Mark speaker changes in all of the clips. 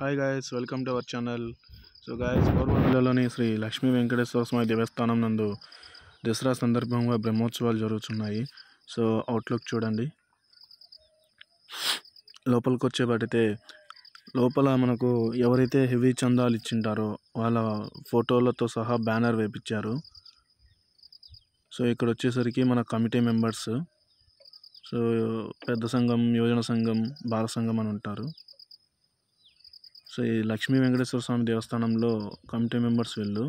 Speaker 1: Hi guys, welcome to our channel. So guys, కోరమండలంలోని శ్రీ లక్ష్మీ వెంకటేశ్వర స్వామి దేవస్థానం నందు దసరా సందర్భంగా బ్రహ్మోత్సవాలు జరుగుతున్నాయి. సో అవుట్లుక్ చూడండి. లోపలికి వచ్చేబడితే లోపల మనకు ఎవరైతే హెవీ చందాలు ఇచ్చింటారో వాళ్ళ ఫోటోలతో సహా బ్యానర్ వేపించారు. సో ఇక్కడ వచ్చేసరికి మన కమిటీ మెంబర్స్, సో పెద్ద సంఘం, యువజన సంఘం, బాల సంఘం అని ఉంటారు. సో ఈ లక్ష్మీ వెంకటేశ్వర స్వామి దేవస్థానంలో కమిటీ మెంబర్స్ వీళ్ళు.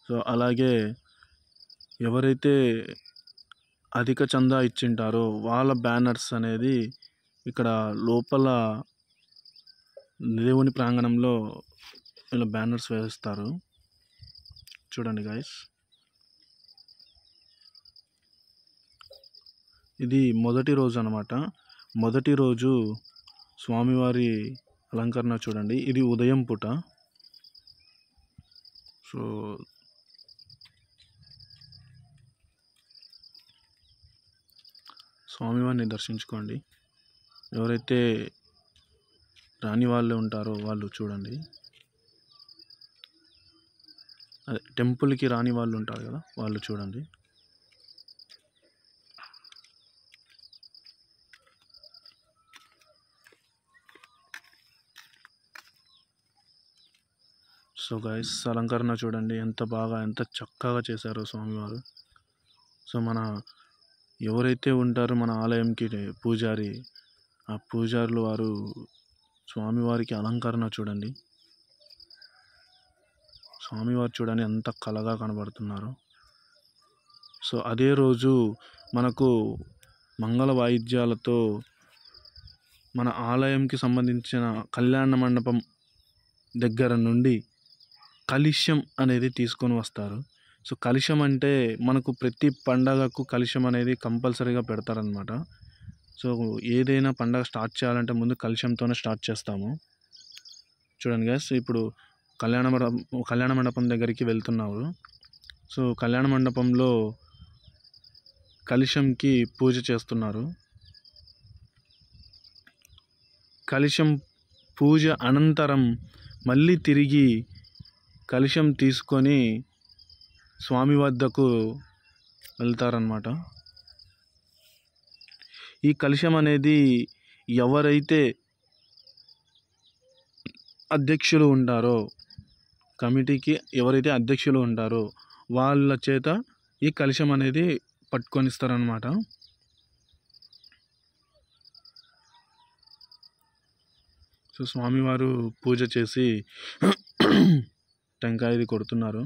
Speaker 1: సో అలాగే ఎవరైతే అధిక చందా ఇచ్చింటారో వాళ్ళ బ్యానర్స్ అనేది ఇక్కడ లోపల దేవుని ప్రాంగణంలో ఇలా బ్యానర్స్ వేస్తారు. చూడండి గాయస్, ఇది మొదటి రోజు అన్నమాట. మొదటి రోజు స్వామివారి అలంకరణ చూడండి. ఇది ఉదయం పూట. సో స్వామివారిని దర్శించుకోండి. ఎవరైతే రాని వాళ్ళు ఉంటారో వాళ్ళు చూడండి. అదే టెంపుల్కి రాని వాళ్ళు ఉంటారు కదా, వాళ్ళు చూడండి. సో గైస్, అలంకరణ చూడండి ఎంత బాగా, ఎంత చక్కగా చేశారో స్వామివారు. సో మన ఎవరైతే ఉంటారో మన ఆలయంకి పూజారి, ఆ పూజారులు వారు స్వామివారికి అలంకరణ చూడండి. స్వామివారు చూడండి ఎంత కళగా కనబడుతున్నారు. సో అదే రోజు మనకు మంగళ వాయిద్యాలతో మన ఆలయంకి సంబంధించిన కళ్యాణ మండపం దగ్గర నుండి కలశం అనేది తీసుకొని వస్తారు. సో కలశం అంటే మనకు ప్రతి పండగకు కలశం అనేది కంపల్సరీగా పెడతారనమాట. సో ఏదైనా పండగ స్టార్ట్ చేయాలంటే ముందు కలశంతోనే స్టార్ట్ చేస్తాము. చూడండి గైస్, ఇప్పుడు కళ్యాణ మండపం దగ్గరికి వెళ్తున్నారు. సో కళ్యాణ మండపంలో కలశంకి పూజ చేస్తున్నారు. కలశం పూజ అనంతరం మళ్ళీ తిరిగి కలశం తీసుకొని స్వామి వద్దకు వెళ్తారన్నమాట. ఈ కలశం అనేది ఎవరైతే అధ్యక్షులు ఉంటారో, కమిటీకి ఎవరైతే అధ్యక్షులు ఉంటారో వాళ్ళ చేత ఈ కలశం అనేది పట్టుకొనిస్తారనమాట. సో స్వామివారు పూజ చేసి టెంకాయది కొడుతున్నారు.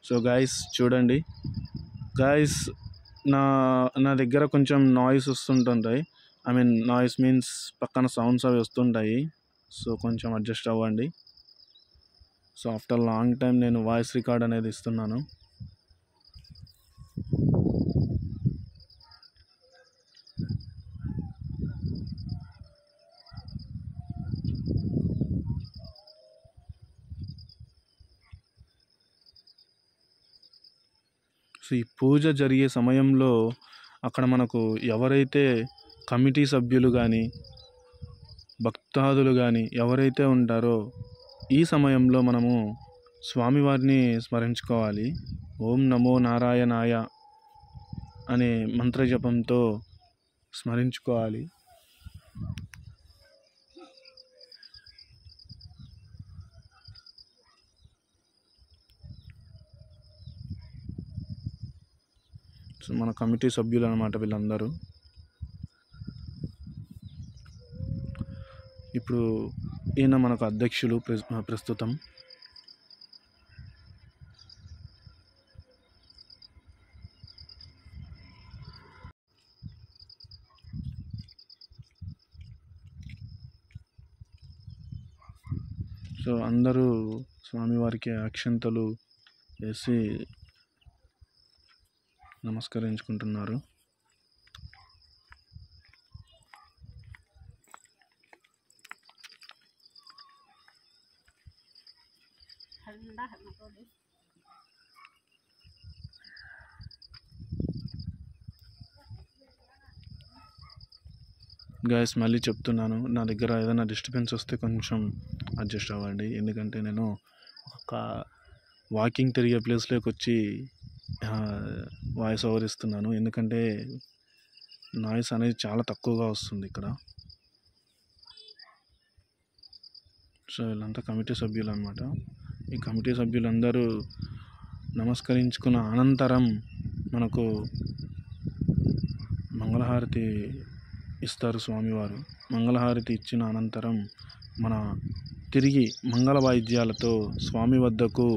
Speaker 1: సో గాయస్ చూడండి. గాయస్, నా దగ్గర కొంచెం నాయిస్ వస్తుంటాయి. ఐ మీన్ నాయిస్ మీన్స్ పక్కన సౌండ్స్ అవి వస్తుంటాయి. సో కొంచెం అడ్జస్ట్ అవ్వండి. సో ఆఫ్టర్ లాంగ్ టైం నేను వాయిస్ రికార్డ్ అనేది ఇస్తున్నాను. సో ఈ పూజ జరిగే సమయంలో అక్కడ మనకు ఎవరైతే కమిటీ సభ్యులు కానీ భక్తాదులు కానీ ఎవరైతే ఉంటారో ఈ సమయంలో మనము స్వామివారిని స్మరించుకోవాలి. ఓం నమో నారాయణాయ అనే మంత్రజపంతో స్మరించుకోవాలి. సో మన కమిటీ సభ్యులు అన్నమాట వీళ్ళందరూ. ఇప్పుడు ఈయన మనకు అధ్యక్షులు ప్రస్తుతం. సో అందరూ స్వామివారికి అక్షంతలు వేసి నమస్కరించుకుంటున్నారు. గైస్ మళ్ళీ చెప్తున్నాను, నా దగ్గర ఏదైనా డిస్టర్బెన్స్ వస్తే కొంచెం అడ్జస్ట్ అవ్వండి. ఎందుకంటే నేను ఒక వాకింగ్ తిరిగే ప్లేస్లోకి వచ్చి వాయిస్ ఓవర్ ఇస్తున్నాను. ఎందుకంటే నాయిస్ అనేది చాలా తక్కువగా వస్తుంది ఇక్కడ. సో వీళ్ళంతా కమిటీ సభ్యులు అన్నమాట. ఈ కమిటీ సభ్యులందరూ నమస్కరించుకున్న అనంతరం మనకు మంగళహారతి ఇస్తారు స్వామివారు. మంగళహారతి ఇచ్చిన అనంతరం మన తిరిగి మంగళ వాయిద్యాలతో స్వామి వద్దకు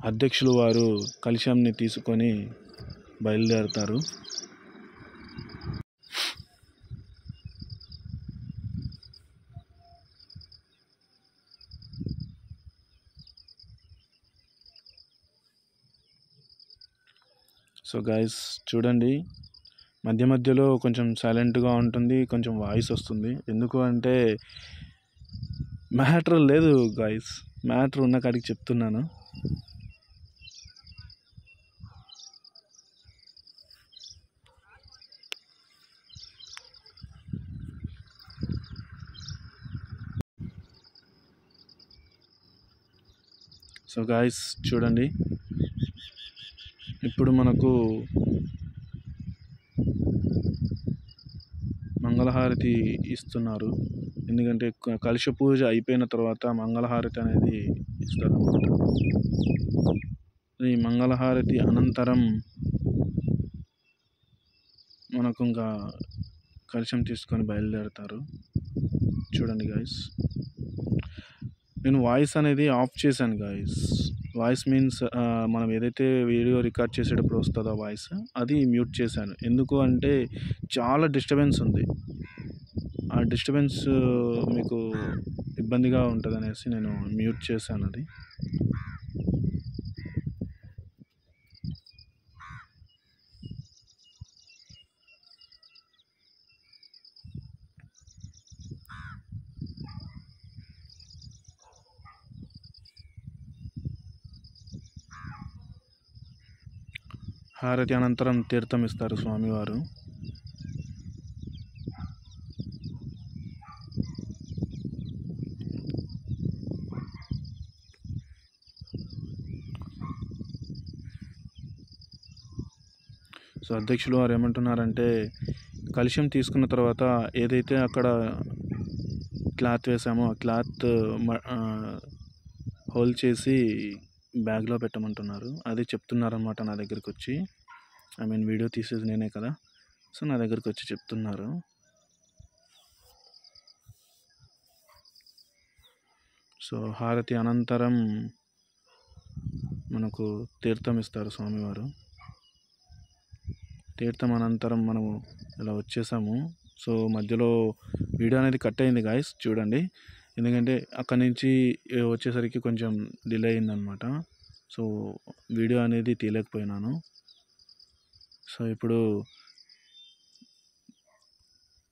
Speaker 1: అధ్యక్షులు వారు కలశంని తీసుకొని బయలుదేరుతారు. సో గైస్ చూడండి, మధ్య మధ్యలో కొంచెం సైలెంట్గా ఉంటుంది, కొంచెం వాయిస్ వస్తుంది. ఎందుకు అంటే మ్యాటర్ లేదు గైస్, మ్యాటర్ ఉన్న కాడికి చెప్తున్నాను. సో గైస్ చూడండి, ఇప్పుడు మనకు మంగళహారతి ఇస్తున్నారు. ఎందుకంటే కలశ పూజ అయిపోయిన తర్వాత మంగళహారతి అనేది ఇస్తారు అన్నమాట. ఈ మంగళహారతి అనంతరం మనకు ఇంకా కలశం తీసుకొని బయలుదేరుతారు. చూడండి గాయస్, నేను వాయిస్ అనేది ఆఫ్ చేశాను గాయస్. వాయిస్ మీన్స్ మనం ఏదైతే వీడియో రికార్డ్ చేసేటప్పుడు వస్తుందో వాయిస్, అది మ్యూట్ చేశాను. ఎందుకు అంటే చాలా డిస్టర్బెన్స్ ఉంది. ఆ డిస్టర్బెన్స్ మీకు ఇబ్బందిగా ఉంటుంది అనేసి నేను మ్యూట్ చేశాను అది. హారతి అనంతరం తీర్థం ఇస్తారు స్వామివారు. సో అధ్యక్షులు వారు ఏమంటున్నారంటే, కలశం తీసుకున్న తర్వాత ఏదైతే అక్కడ క్లాత్ వేసామో ఆ క్లాత్ హోల్డ్ చేసి బ్యాగ్లో పెట్టమంటున్నారు. అది చెప్తున్నారన్నమాట నా దగ్గరికి వచ్చి. వీడియో తీసేది నేనే కదా, సో నా దగ్గరికి వచ్చి చెప్తున్నారు. సో హారతి అనంతరం మనకు తీర్థం ఇస్తారు స్వామివారు. తీర్థం అనంతరం మనము ఇలా వచ్చేసాము. సో మధ్యలో వీడియో అనేది కట్ అయింది గాయస్, చూడండి. ఎందుకంటే అక్కడి నుంచి వచ్చేసరికి కొంచెం డిలే అయిందనమాట. సో వీడియో అనేది తీయలేకపోయినాను. సో ఇప్పుడు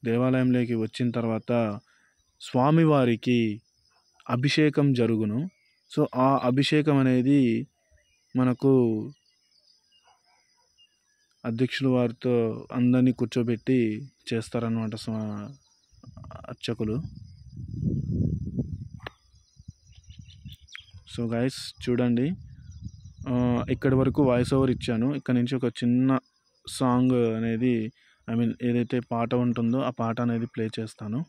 Speaker 1: దేవాలయంలోకి వచ్చిన తర్వాత స్వామివారికి అభిషేకం జరుగును. సో ఆ అభిషేకం అనేది మనకు అధ్యక్షుల వారితో అందరినీ కూర్చోబెట్టి చేస్తారన్నమాట అర్చకులు. సో గైస్ చూడండి, ఇక్కడి వరకు వాయిస్ ఓవర్ ఇచ్చాను. ఇక్కడ నుంచి ఒక చిన్న సాంగ్ అనేది ఏదైతే పాట ఉంటుందో ఆ పాట అనేది ప్లే చేస్తాను.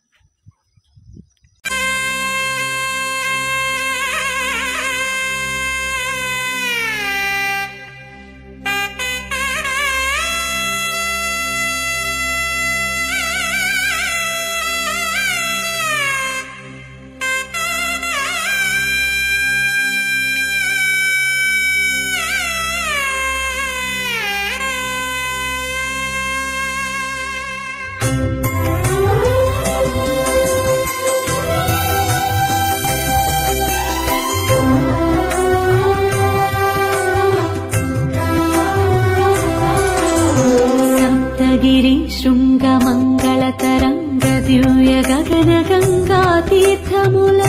Speaker 2: గిరి శృంగ మంగళ తరంగ దివ్య గగన గంగా తీర్థముల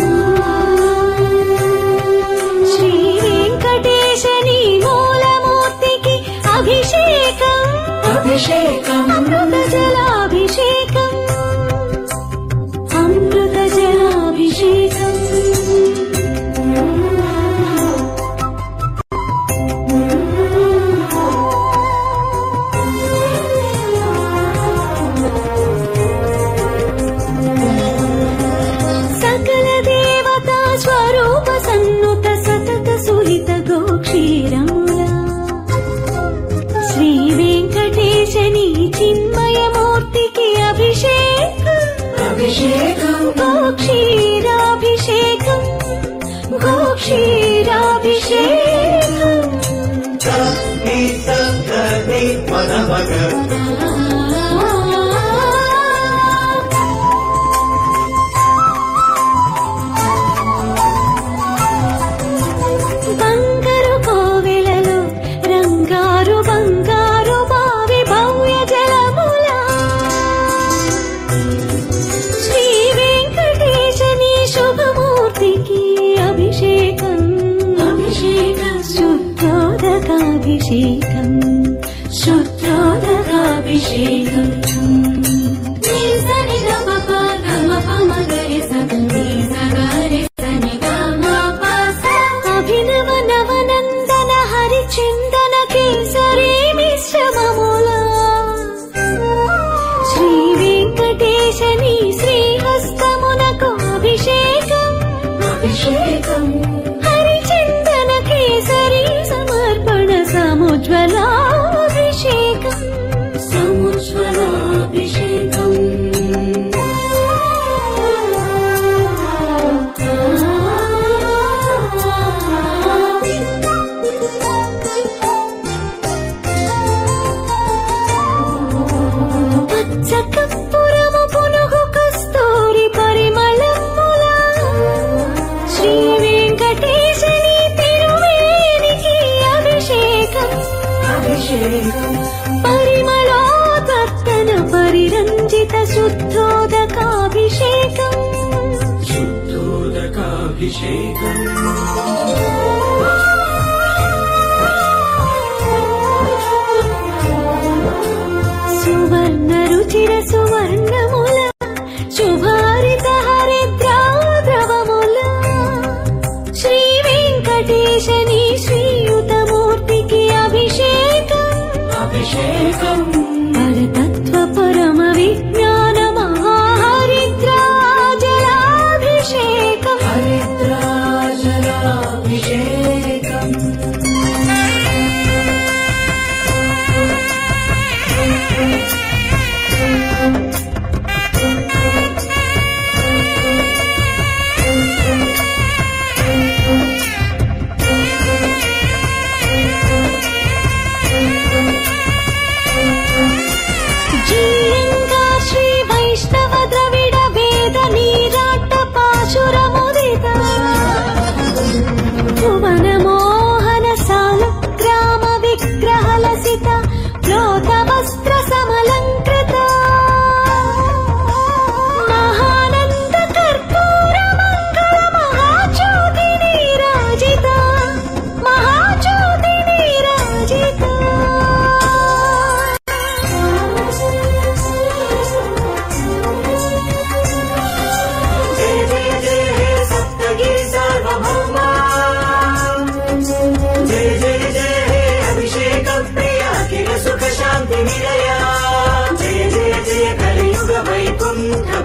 Speaker 2: శ్రీ వెంకటేశని మూలమూర్తికి అభిషేకం అభిషేకం అమృత జలాభిషేకం బంగారు కోవెలలో రంగారు బంగారు బావి భవ్య జలముల శ్రీ వెంకటేశని శుభమూర్తికి అభిషేకం శుద్ధోదకాభిషేకం శుద్ధోదకాభిషేకం అభినవ నవనందన హరిచందన కేసరి మిశ్రమముల శ్రీ వెంకటేశని శ్రీహస్తమునకు అభిషేకం హరిచందన కేసరి సమర్పణ సముజ్వలాభిషేకం పచ్చ కర్పూరము పునుగు కస్తూరి పరిమళముల శ్రీ వెంకటేశని తిరువేనికి అభిషేకం పరిమళోత్పత్తన పరిరంజిత శుద్ధోదకాభిషేకం సువర్ణ రుచిర సువర్ణముల శుభారిత హరిద్రాద్రవముల శ్రీ వెంకటేశని శ్రీయుతమూర్తికి అభిషేకం పరతత్వ పరమ విజ్ఞాన మహాహరిద్రాజలాభిషేకం జీయంగా శ్రీ వైష్ణవ ద్రవిడ వేద నీరాట పాశురముదిత భువన మోహన సాల గ్రామ విగ్రహలసిత ప్రోత వస్త్ర సమలంకృత మహానంద కర్పూర మంగళ మహాజ్యోతి నీరాజిత మహాజ్యోతి నీరాజిత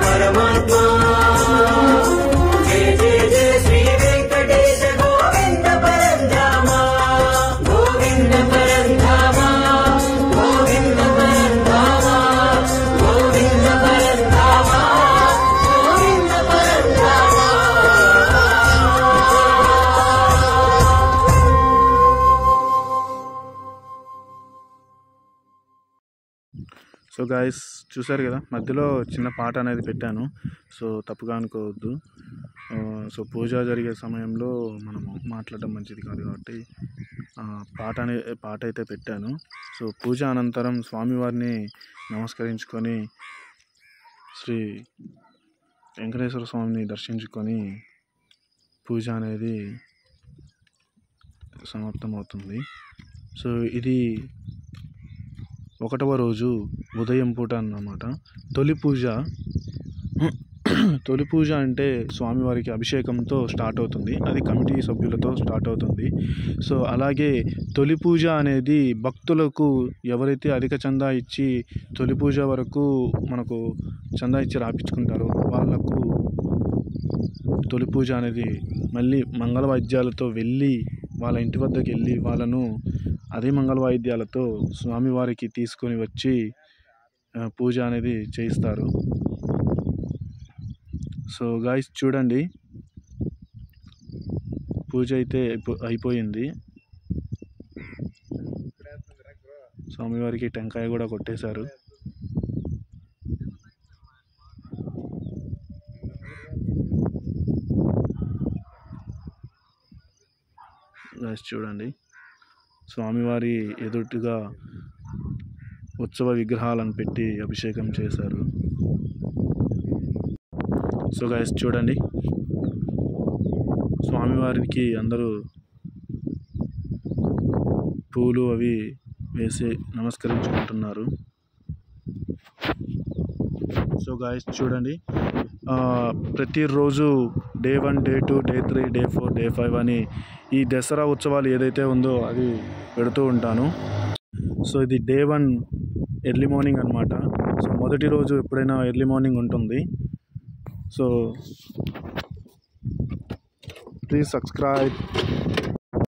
Speaker 3: परमात्मा जय जय जय श्री वेंकटेश गोविंद परंधामा गोविंद परंधामा गोविंद परंधामा गोविंद परंधामा गोविंद परंधामा
Speaker 1: సో గాయస్ చూసారు కదా, మధ్యలో చిన్న పాట అనేది పెట్టాను. సో తప్పుగా అనుకోవద్దు. సో పూజ జరిగే సమయంలో మనము మాట్లాడడం మంచిది కాదు కాబట్టి పాట అయితే పెట్టాను. సో పూజ అనంతరం స్వామివారిని నమస్కరించుకొని శ్రీ వెంకటేశ్వర స్వామిని దర్శించుకొని పూజ అనేది సమాప్తమవుతుంది. సో ఇది 1వ రోజు ఉదయం పూట అన్నమాట. తొలి పూజ అంటే స్వామివారికి అభిషేకంతో స్టార్ట్ అవుతుంది. అది కమిటీ సభ్యులతో స్టార్ట్ అవుతుంది. సో అలాగే తొలి పూజ అనేది భక్తులకు ఎవరైతే అధిక చందా ఇచ్చి తొలి పూజ వరకు మనకు చందా ఇచ్చి రాపించుకుంటారో వాళ్ళకు తొలి పూజ అనేది మళ్ళీ మంగళ వాయిద్యాలతో వెళ్ళి వాళ్ళ ఇంటి వద్దకు వెళ్ళి వాళ్ళను అదే మంగళ వాయిద్యాలతో స్వామివారికి తీసుకొని వచ్చి పూజ అనేది చేయిస్తారు. సో గాయ్స్ చూడండి, పూజ అయితే అయిపోయింది. స్వామివారికి టెంకాయ కూడా కొట్టేశారు. చూడండి, స్వామివారి ఎదుటిగా ఉత్సవ విగ్రహాలను పెట్టి అభిషేకం చేశారు. సో గైస్ చూడండి, స్వామివారికి అందరూ పూలు అవి వేసి నమస్కరించుకుంటున్నారు. సో గైస్ చూడండి, ప్రతిరోజు day 1, day 2, day 3, day 4, day 5 అని ఈ దసరా ఉత్సవాలు ఏదైతే ఉందో అది పెడుతూ ఉంటాను. సో ఇది డే 1 ఎర్లీ మార్నింగ్ అనమాట. సో మొదటి రోజు ఎప్పుడైనా ఎర్లీ మార్నింగ్ ఉంటుంది. So please subscribe.